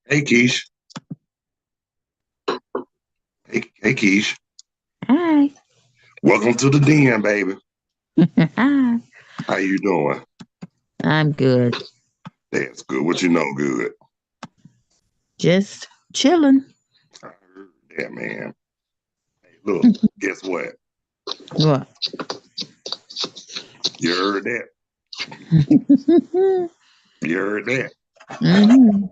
Hey Keish. Hey Keish. Hi. Welcome to the den, baby. How you doing? I'm good. That's good. What you know good. Just chilling. I heard that, man. Hey, look, guess what? What? You heard that? You heard that? hmm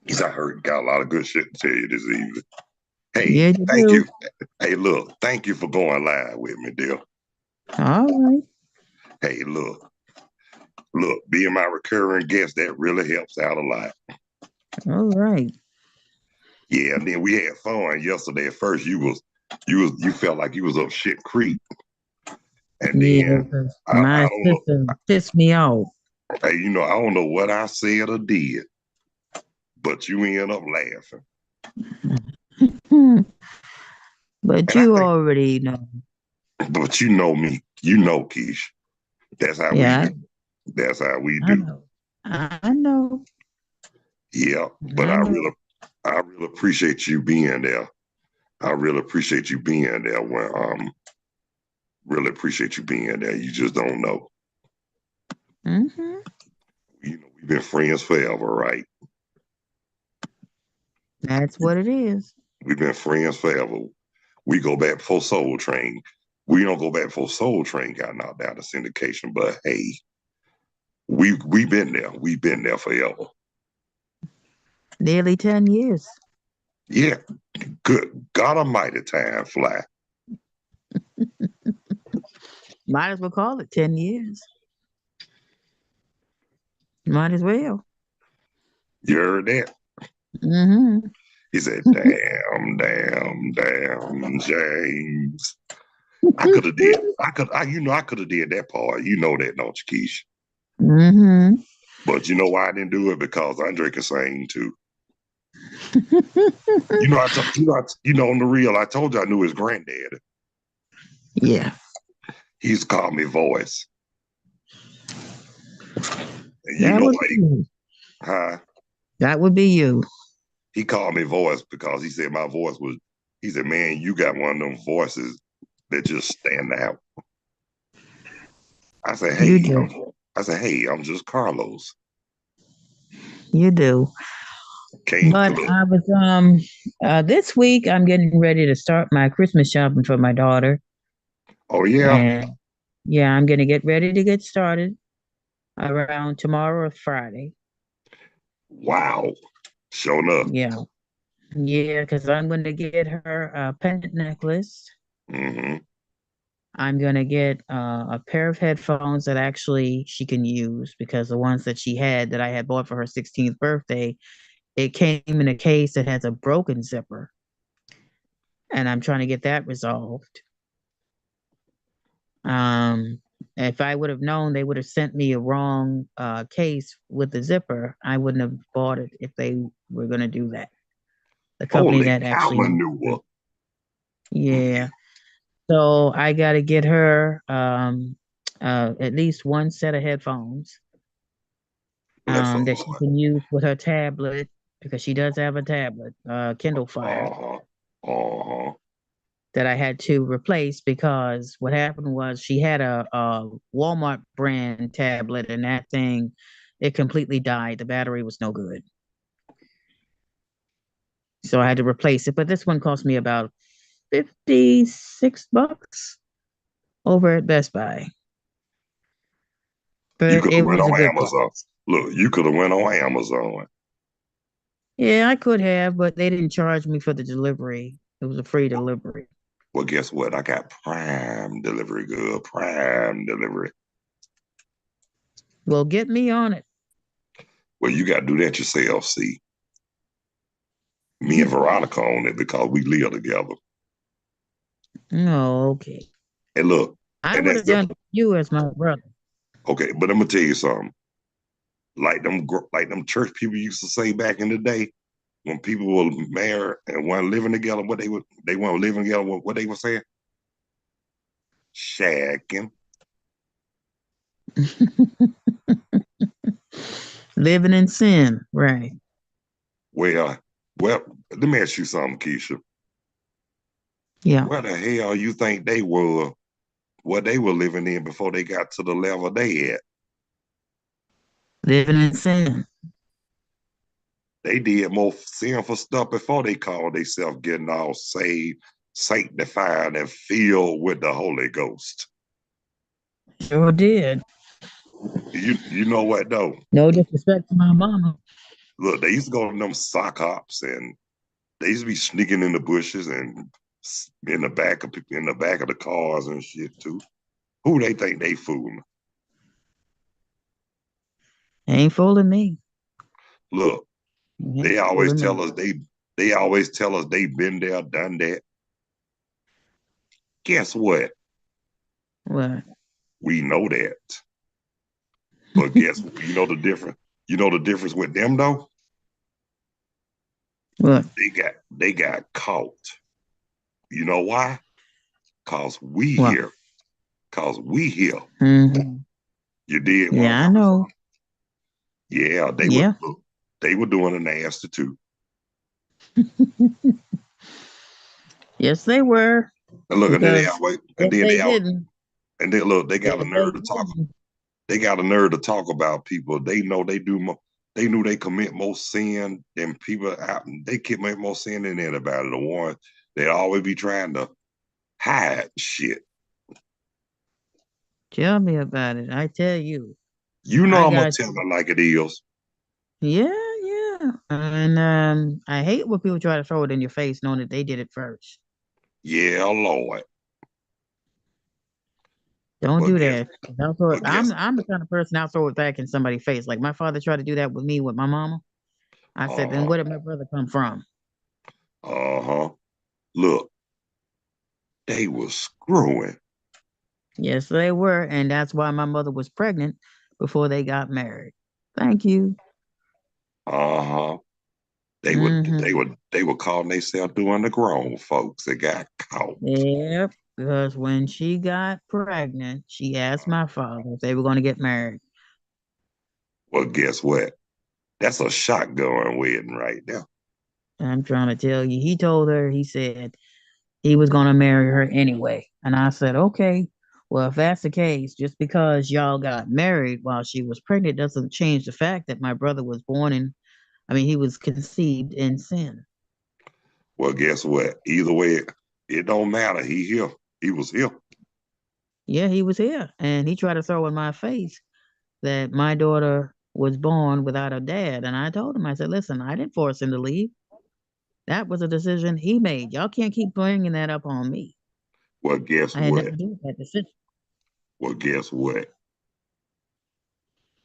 He's I heard got a lot of good shit to tell you this evening. Hey, Yeah, you thank do. you. Hey, look, thank you for going live with me, dear. All right. Hey, look, being my recurring guest, that really helps out a lot. All right. Yeah, and then we had fun yesterday. At first, you felt like you was up shit creek, and Yeah, then 'cause I my don't know. sister pissed me off. Hey, I don't know what I said or did, but you end up laughing. Hmm. But And I you think, already know. but you know me, you know, Keish. That's how we Yeah, do. That's how we I do. know. I know. Yeah, but I know. I really appreciate you being there. I really appreciate you being there. Really appreciate you being there. You just don't know. hmm We've been friends forever, right? That's what it is. We've been friends forever. We go back before Soul Train. We don't go back before Soul Train got knocked out of syndication, but hey, we've been there. We've been there forever. Nearly 10 years. Yeah, good God Almighty, time fly. Might as well call it 10 years. Might as well. You heard that? hmm He said, "Damn, damn, damn, James." I could have did. I could have did that part. You know that, don't you, Keish? hmm But you know why I didn't do it? Because Andre can sing too. I told on the real. I told you I knew his granddad. Yeah, He's called me voice, and you that know would why? be you. Huh? That would be you. He called me voice because he said my voice was. He said, "Man, you got one of them voices that just stand out." I said, You "Hey, do. I'm just Carlos. You do. Can't But look. I was this week I'm getting ready to start my Christmas shopping for my daughter. Oh yeah, And yeah, I'm gonna get ready to get started around tomorrow or Friday. wow, sure enough. Yeah. Yeah, because I'm gonna get her a pendant necklace. Hmm. I'm gonna get a pair of headphones that actually she can use because the ones that she had that I had bought for her 16th birthday, it came in a case that has a broken zipper, and I'm trying to get that resolved. Um, if I would have known they would have sent me a wrong case with the zipper, I wouldn't have bought it if they were going to do that. The company Holy that cow actually, manure. yeah. So I got to get her at least one set of headphones Bless her that she heart. can use with her tablet because she does have a tablet, Kindle Fire, Uh-huh. Uh-huh. that I had to replace because what happened was she had a Walmart brand tablet and that thing, it completely died. The battery was no good. So I had to replace it. But this one cost me about $56 over at Best Buy. You But could have it went was a on good Amazon. cost. Look, you could have went on Amazon. Yeah, I could have, but they didn't charge me for the delivery. It was a free delivery. Well, guess what? I got prime delivery, good prime delivery. Well, get me on it. Well, you got to do that yourself. See, me and Veronica on it because we live together. Oh, okay. And look, I and would that's have the done you as my brother. okay. But I'm gonna tell you something. Like them church people used to say back in the day when people were married and weren't living together. They weren't living together. What they were saying? Shacking. Living in sin, right? Well, well, let me ask you something, Keisha. Yeah, Where the hell you think they were? What they were living in before they got to the level they at? living in sin. They did more sinful stuff before they called themselves getting all saved, sanctified, and filled with the Holy Ghost. Sure did. You know what though? No disrespect to my mama. Look, they used to go to them sock hops and they used to be sneaking in the bushes and in the back of the cars and shit too. Who they think they fooling? Ain't fooling me. Look, they Ain't always fooling me. tell us they always tell us they been there, done that. Guess what? What? We know that. But guess what? You know the difference. You know the difference with them though? What? They got caught. You know why? Cause we What? here. Cause we here. Hmm. You did where I'm Yeah, I coming know. from. Yeah, they were Yeah. look, they were doing a nasty too. Yes, they were. And look, and then they Because always, and if then they they out, didn't, and then look, they got a if they nerve to talk. didn't, They got a nerve to talk about people. They know they do more. They knew they commit more sin than people out. They commit more sin than anybody. The ones they always be trying to hide shit. tell me about it. I tell you, You know I I'm gonna got tell you. it like it is. Yeah, yeah. And I hate when people try to throw it in your face knowing that they did it first. Yeah, Lord. Don't But do guess, that. I'll throw it. but I'm guess. I'm the kind of person I'll throw it back in somebody's face. Like my father tried to do that with me with my mama. I said, Uh then huh. where did my brother come from? Uh huh. Look, they was screwing. Yes, they were, and that's why my mother was pregnant before they got married. Thank you. Uh huh. Mm-hmm. They were calling themselves doing the grown folks that got caught. Yep. Because when she got pregnant, she asked my father if they were going to get married. Well, guess what? That's a shotgun wedding right now. I'm trying to tell you, he told her, he said he was going to marry her anyway. And I said, okay, well, if that's the case, just because y'all got married while she was pregnant doesn't change the fact that my brother was born in, I mean, he was conceived in sin. Well, guess what? Either way, it don't matter. He here. He was here. Yeah, he was here. And he tried to throw in my face that my daughter was born without a dad. And I told him, I said, listen, I didn't force him to leave. That was a decision he made. Y'all can't keep bringing that up on me. Well, guess I had what? nothing to do with that decision. Well, guess what?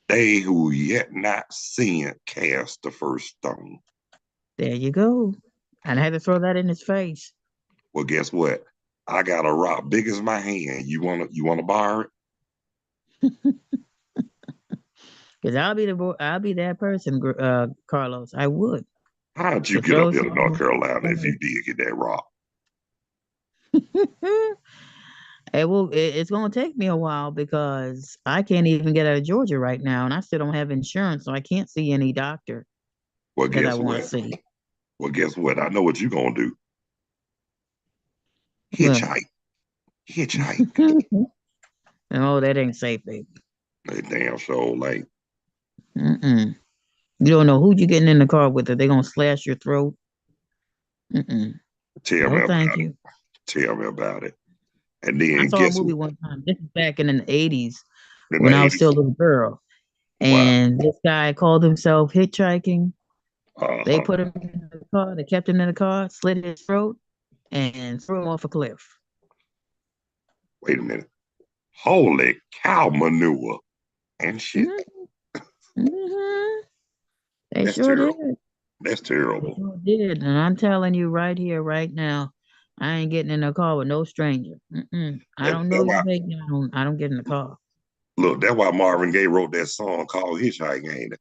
They who yet not sin cast the first stone. There you go. And I had to throw that in his face. Well, guess what? I got a rock big as my hand. You wanna borrow it? Because I'll be that person, Carlos. I would How'd you to get up throw here to North something. Carolina if you did get that rock? It's going to take me a while because I can't even get out of Georgia right now, and I still don't have insurance, so I can't see any doctor Well, that I guess want what? to see. Well, guess what? I know what you gonna do. Well, Hitchhike. Hitchhike. oh, that ain't safe, baby. That damn show like Mm-mm. You don't know who you getting in the car with. Are they gonna slash your throat? Mm-mm. tell me No, about thank it. you. Tell me about it. And I then saw a guess movie what? one time. This is back in the '80s In the when I was still 80s. a little girl, Wow. and this guy called himself hitchhiking. They Uh-huh. put him in the car. They kept him in the car, slit his throat, and threw him off a cliff. Wait a minute. Holy cow manure and shit. Hmm. Hmm. They That's sure did. terrible. That's They terrible. sure did. And I'm telling you right here, right now, I ain't getting in a car with no stranger. Mm-mm. I That, don't know that you, why baby. I don't get in the car. look, that's why Marvin Gaye wrote that song called Hitchhike, ain't it?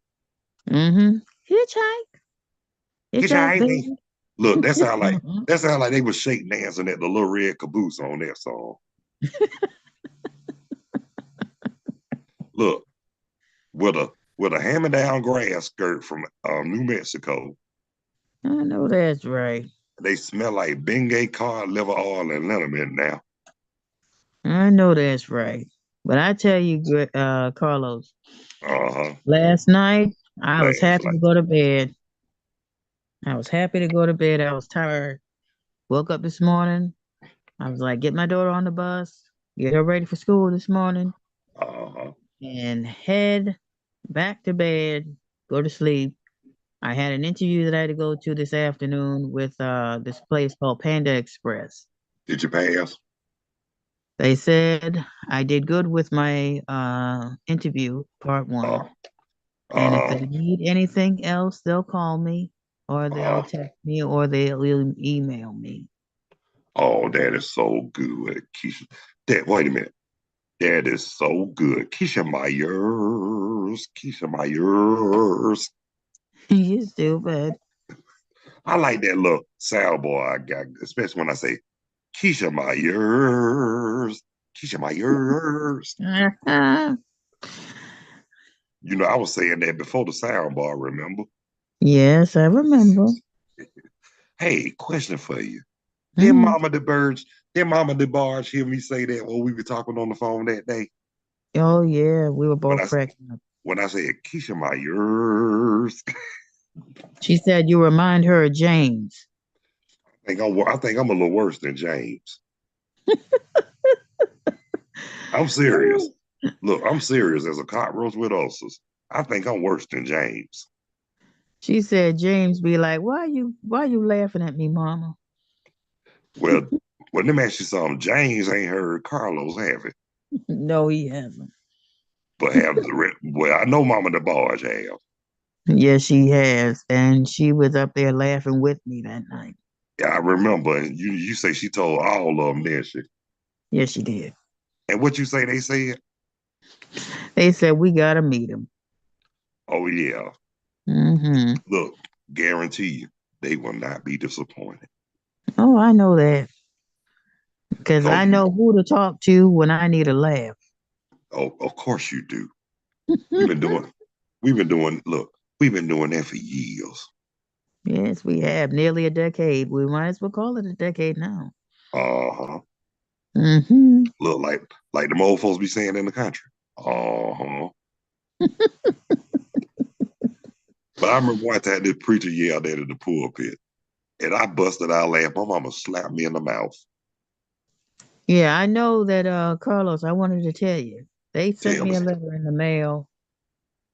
Mm-hmm. Hitchhike. Hitchhike, Hitchhike. baby. Look, that sound like they was shake dancing at the little red caboose on that song. Look, with a hand-me-down grass skirt from New Mexico. I know that's right. They smell like Bengay cod liver oil and liniment now. I know that's right. But I tell you, Carlos, Uh-huh. last night I was Last happy to night. go to bed. I was happy to go to bed. I was tired. Woke up this morning. I was like, get my daughter on the bus, get her ready for school this morning, Uh-huh. and head back to bed, go to sleep. I had an interview that I had to go to this afternoon with this place called Panda Express. Did you pass? They said I did good with my interview, part Uh, one. And if uh, they need anything else, they'll call me or they'll uh. text me or they'll email me. Oh, that is so good, Keisha. That wait a minute. That is so good. Keisha Myers. Keisha Myers. You stupid. I like that little soundboy I got, especially when I say Keisha Myers. Keisha Myers. You know, I was saying that before the soundbar, remember? Yes, I remember. Hey, question for you. Did Hmm. Mama the Barge hear me say that when we were talking on the phone that day? Oh yeah, we were When both I cracking up. when I said Keisha Myers, She said you remind her of James. I think I'm a little worse than James. I'm serious. Look, I'm serious as a cockroach with ulcers. I think I'm worse than James. She said James be like, why you laughing at me, mama? Well, well, let me ask you something. James ain't heard Carlos have it, No, he hasn't. but have the well, I know Mama the Barge have. Yes, she has. And she was up there laughing with me that night. Yeah, I remember. And you say she told all of them, didn't she? Yes, she did. And what you say they said? They said we gotta meet him. Oh yeah. Hmm. Look, guarantee you, they will not be disappointed. Oh, I know that. Because No, I you. know who to talk to when I need a laugh. Oh, of course you do. We've been doing. We've been doing. Look, we've been doing that for years. Yes, we have nearly a decade. We might as well call it a decade now. Uh huh. Hmm. Look like the old folks be saying in the country. Uh huh. But I remember one time this preacher yelled at in the pulpit, and I busted out laughing. My mama slapped me in the mouth. Yeah, I know that, Carlos, I wanted to tell you. They sent Tell me me, a letter in the mail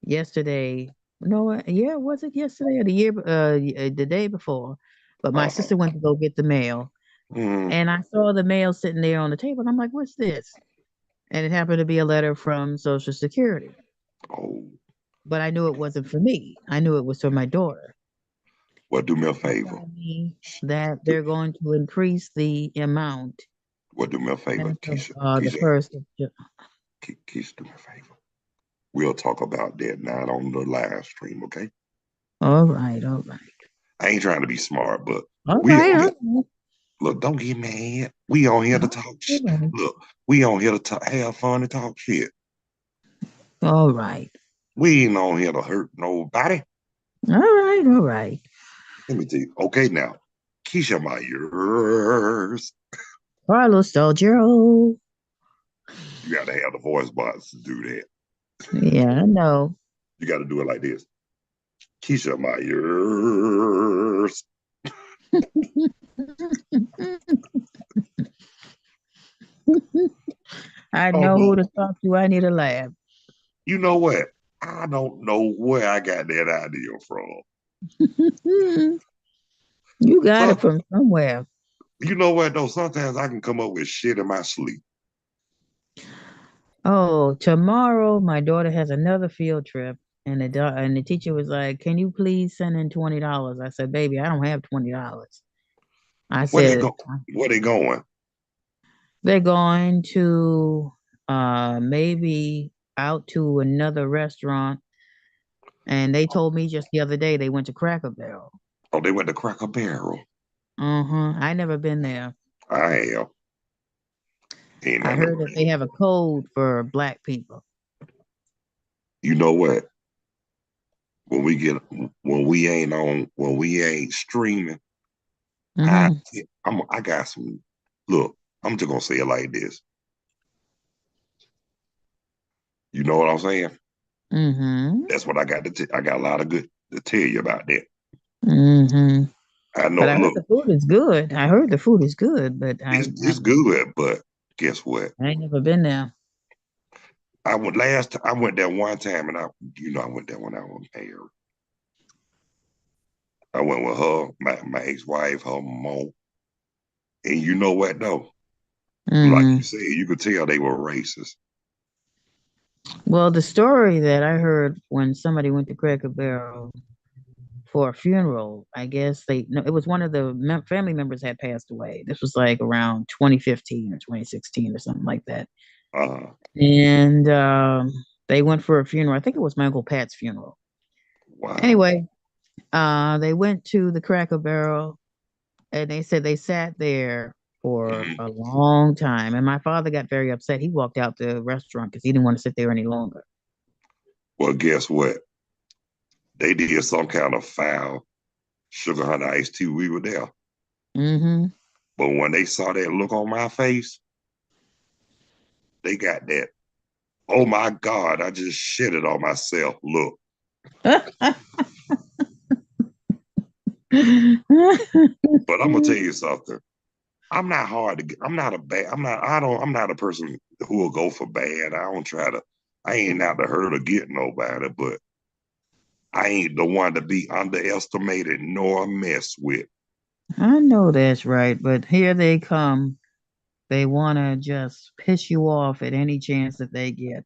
yesterday. No, yeah, was it yesterday or the day before? But my uh huh. sister went to go get the mail, Mm, and I saw the mail sitting there on the table, and I'm like, "What's this?" And it happened to be a letter from Social Security, oh, but I knew it wasn't for me. I knew it was for my daughter. well, do me a They're favor. telling me that Do, they're going to increase the amount well, do me a favor, as of Keisha. the Keisha, first of Keisha, do me a favor. We'll talk about that now on the live stream, okay? All right, all right, I ain't trying to be smart, but all we right, on all here. right, Look, don't get mad. We on here to talk. all right, Look, we on here to have fun and talk shit. all right, We ain't on here to hurt nobody. all right, all right. Let me tell you. Okay, now, Keisha Myers. Carlos Soldiero. You got to have the voice box to do that. Yeah, I know. You got to do it like this. Keisha Myers. I Oh, know but who to talk to. I need a laugh. you know what? I don't know where I got that idea from. You got it So, from somewhere. you know what, though? Sometimes I can come up with shit in my sleep. Oh, tomorrow my daughter has another field trip, and the teacher was like, "Can you please send in $20?" I said, "Baby, I don't have $20." I Where they said, go? Where they going? "They're going to maybe out to another restaurant," and they told me just the other day they went to Cracker Barrel. Oh, they went to Cracker Barrel. Uh-huh. I never been there. I am. Ain't I nothing to heard that they have a code for black people. You know what? when we get when we ain't streaming, I Mm-hmm. I got some look, I'm just gonna say it like this. You know what I'm saying? Mm-hmm. That's what I got I got a lot of good to tell you about that. Mm-hmm. I know But I heard look, the food is good. I heard the food is good, but it's good, but guess what? I ain't never been there. I went there one time and I went there when I was married. I went with her, my ex-wife, her mom. And you know what though? Like you Mm-hmm. said, you could tell they were racist. Well, the story that I heard when somebody went to Cracker Barrel for a funeral, I guess they no, it was one of the family members had passed away. This was like around 2015 or 2016 or something like that. Uh, And they went for a funeral. I think it was my Uncle Pat's funeral. wow. Anyway, they went to the Cracker Barrel and they said they sat there for Mhm. a long time. And my father got very upset. He walked out the restaurant because he didn't want to sit there any longer. Well, guess what? They did some kind of foul sugar honey iced tea. We were there. Mm-hmm. But when they saw that look on my face, they got that, oh my God, I just shitted on myself. Look. But I'm gonna tell you something. I'm not hard to get. I'm not a bad. I'm not. I don't. I'm not a person who will go for bad. I don't try to. I ain't out to hurt or get nobody. But I ain't the one to be underestimated nor messed with. I know that's right, but here they come. They want to just piss you off at any chance that they get.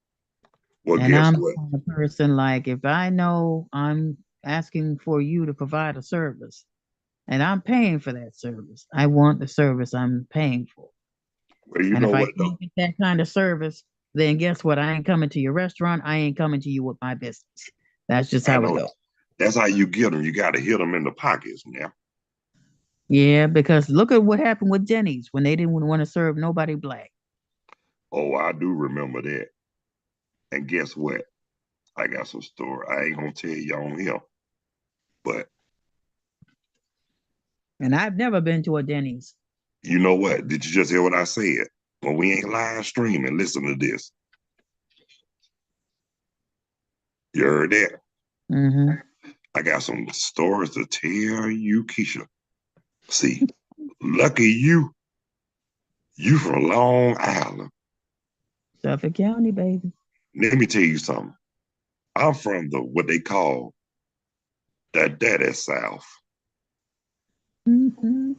Well, And guess I'm the what? kind of person like, if I know I'm asking for you to provide a service and I'm paying for that service, I want the service I'm paying for. Well, you And know if I what though? can't get that kind of service, then guess what? I ain't coming to your restaurant. I ain't coming to you with my business. That's just I how it know goes. that's how you get them. You got to hit them in the pockets now. Yeah, because look at what happened with Denny's when they didn't want to serve nobody black. Oh, I do remember that. And guess what? I got some story. I ain't gonna tell you on here, but And I've never been to a Denny's. you know what? Did you just hear what I said? When we ain't live streaming, listen to this. You heard that? Hmm. I got some stories to tell you, Keisha. See, lucky you from Long Island. Suffolk County, baby. Let me tell you something. I'm from the what they call the Daddy South. Hmm.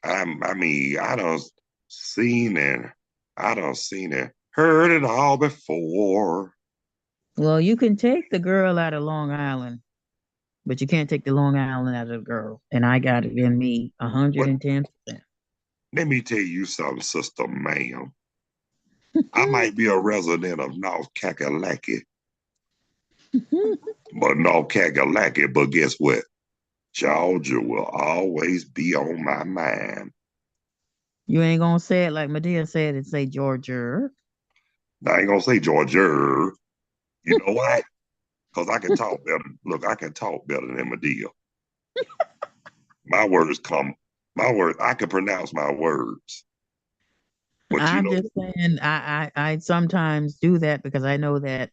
I mean, I done seen it, heard it all before. Well, you can take the girl out of Long Island, but you can't take the Long Island out of the girl. And I got it in me But 110%. let me tell you something, sister ma'am. I might be a resident of North Kakalaki, but guess what? Georgia will always be on my mind. You ain't gonna say it like Medea said it, say Georgia. Now, I ain't gonna say Georgia. You know why? Because I can talk better. Look, I can talk better than Medea. My words come, my words, I can pronounce my words. But you I'm know, just saying I sometimes do that because I know that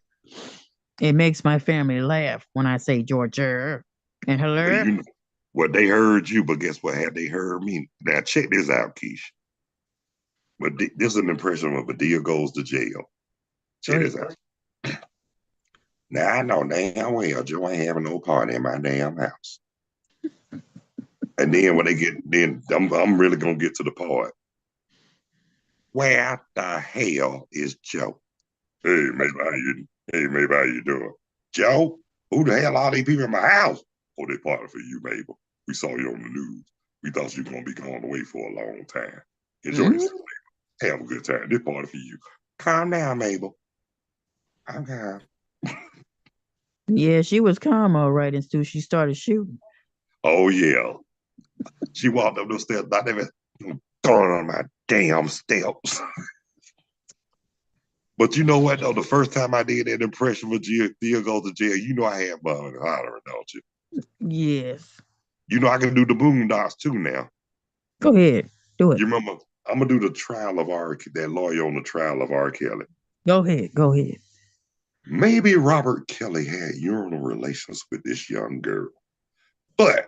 it makes my family laugh when I say Georgia and well, hello. you know, well, they heard you, but guess what? Had they heard me? Now, check this out, Keish. But this is an impression of Medea goes to jail. Go Check this ahead. out. Now, I know damn well Joe ain't having no party in my damn house. And then when they get, then I'm really gonna get to the part. Where the hell is Joe? Hey, maybe how you doing? Joe, who the hell are these people in my house? Oh, they party for you, Mabel. We saw you on the news. We thought you were gonna be gone away for a long time. Enjoy Mm, yourself. Have a good time. This party for you. Calm down, Mabel. I'm calm. yeah, she was calm all right until she started shooting. Oh yeah. She walked up those steps, not even throwing on my damn steps. But you know what though? The first time I did that impression with Dia goes to jail, you know I had Bun hollering, don't you? Yes. You know I can do the Boondocks too now. Go ahead. Do it. You remember? I'm gonna do the trial of that lawyer on the trial of R. Kelly. Go ahead. Go ahead. Maybe Robert Kelly had urinal relations with this young girl, but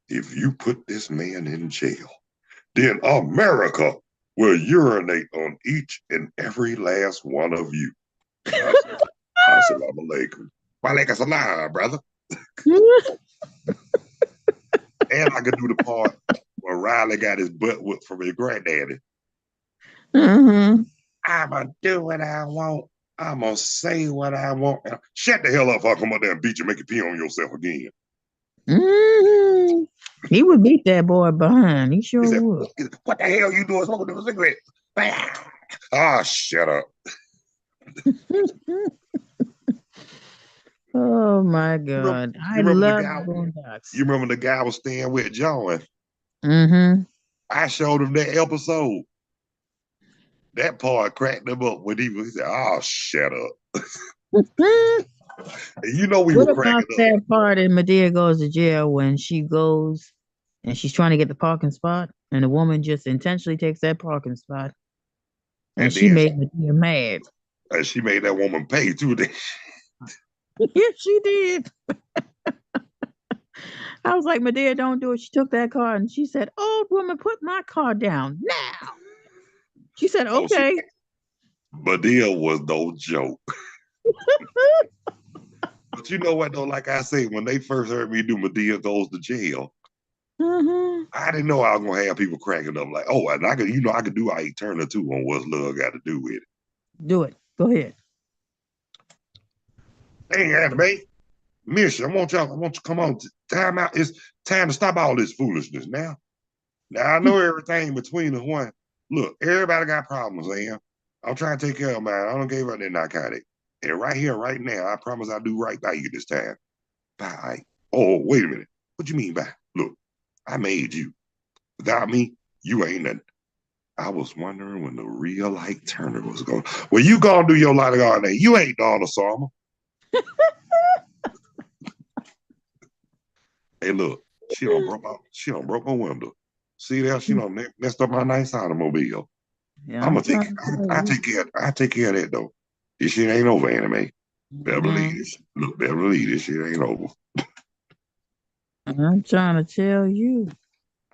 if you put this man in jail, then America will urinate on each and every last one of you. Assalamu alaikum. Walaikum salam, brother. And I could do the part where Riley got his butt whipped from his granddaddy. Mm-hmm. I'ma do what I want. I'ma say what I want. Shut the hell up, I'll come up there and beat you, make you pee on yourself again. Mm-hmm. He would beat that boy behind. He He sure said, would. what the hell you doing smoking a cigarette? Ah, shut up. Oh my You remember, God. you I remember the love guy? Boondocks. You remember the guy was staying with John? Mm-hmm. I showed him that episode. That part cracked him up when he said, "Oh, shut up." And you know we What were about cracking up. that part in Medea Goes to Jail when she goes and she's trying to get the parking spot and the woman just intentionally takes that parking spot and And she then made Medea mad. she made that woman pay too. Yes, she did. I was like, Medea, don't do it. She took that car and she said, old woman, put my car down now. She said, Oh, okay. Medea was no joke. But you know what though? Like I say, when they first heard me do Medea Goes to Jail, Mm-hmm. I didn't know I was gonna have people cracking up like, oh, and I could, I could do I Turner too on what's love got to do with it. Do it. Go ahead. Hey, anime, Miss, I want you to come on. Time out. It's time to stop all this foolishness now. Now I know everything between us. One, look, everybody got problems, man. I'm trying to take care of mine. I don't give up that narcotic. And right here, right now, I promise I'll do right by you this time. Bye. Oh, wait a minute. What you mean by? Look, I made you. Without me, you ain't nothing. I was wondering when the real Ike Turner was going. Well, you gonna do your light of God now. You ain't Donna Summer. Hey, look, she don't broke my window. See that? She don't messed up my nice automobile. Yeah, I'm I'm gonna take trying to tell I you. take care I take care of that though. This shit ain't over, anime. Better believe Mhm. this. Look, better believe this shit ain't over. I'm trying to tell you.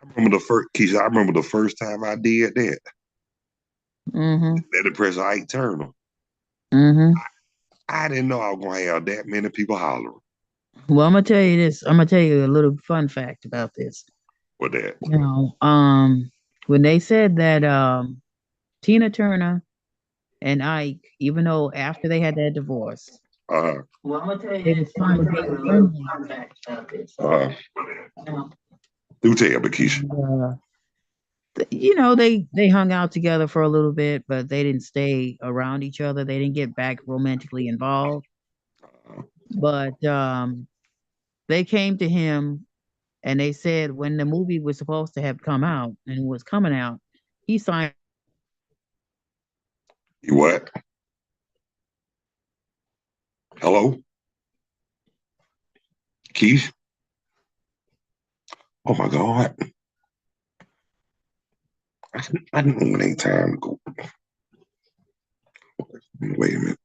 I remember the first Keisha, I remember the first time I did that. Mm-hmm. That impressed Ike Turner. Mm-hmm. I didn't know I was gonna have that many people hollering Well, I'm gonna tell you this. I'm gonna tell you a little fun fact about this. for that. You know, when they said that Tina Turner and Ike, even though after they had that divorce, Uh well, I'm gonna tell you they was trying to be friendly about this. uh Um, do tell me, Keisha. and, you know, they hung out together for a little bit, but they didn't stay around each other. They didn't get back romantically involved. Uh, But they came to him and they said when the movie was supposed to have come out and was coming out, he signed. you what? Hello? Keisha? Oh my God. I didn't know it ain't time to go. Wait a minute.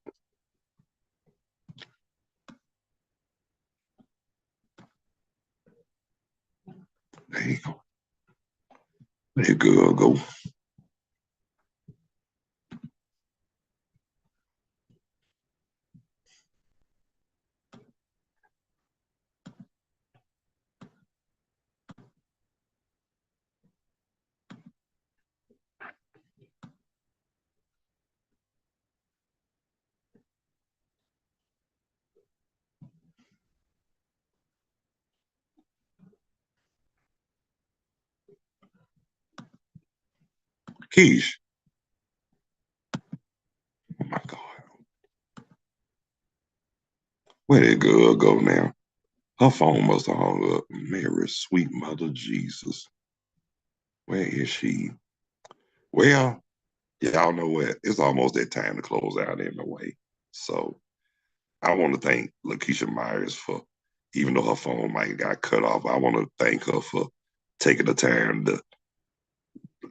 There you go. There you go. Keisha. Oh my God. Where did girl go now? Her phone must have hung up. Mary, sweet mother Jesus. Where is she? Well, Y'all know what? It's almost that time to close out anyway. So I want to thank Lakeisha Myers for, even though her phone might have got cut off, I want to thank her for taking the time to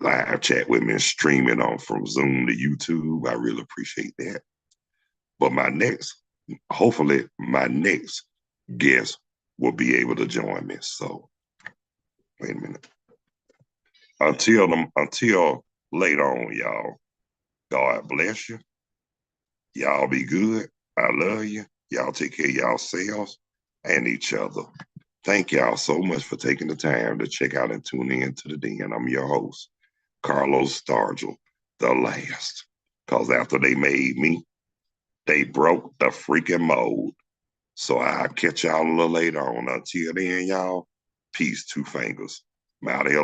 live chat with me and stream it on from Zoom to YouTube. I really appreciate that. But hopefully, my next guest will be able to join me. So wait a minute. Until later on, y'all. God bless you. Y'all be good. I love you. Y'all take care of yourselves and each other. Thank y'all so much for taking the time to check out and tune in to the Den. I'm your host, Carlos Stargell, the last. Because after they made me, they broke the freaking mold. So I'll catch y'all a little later on. Until then, y'all, peace, two fingers. I'm out of here.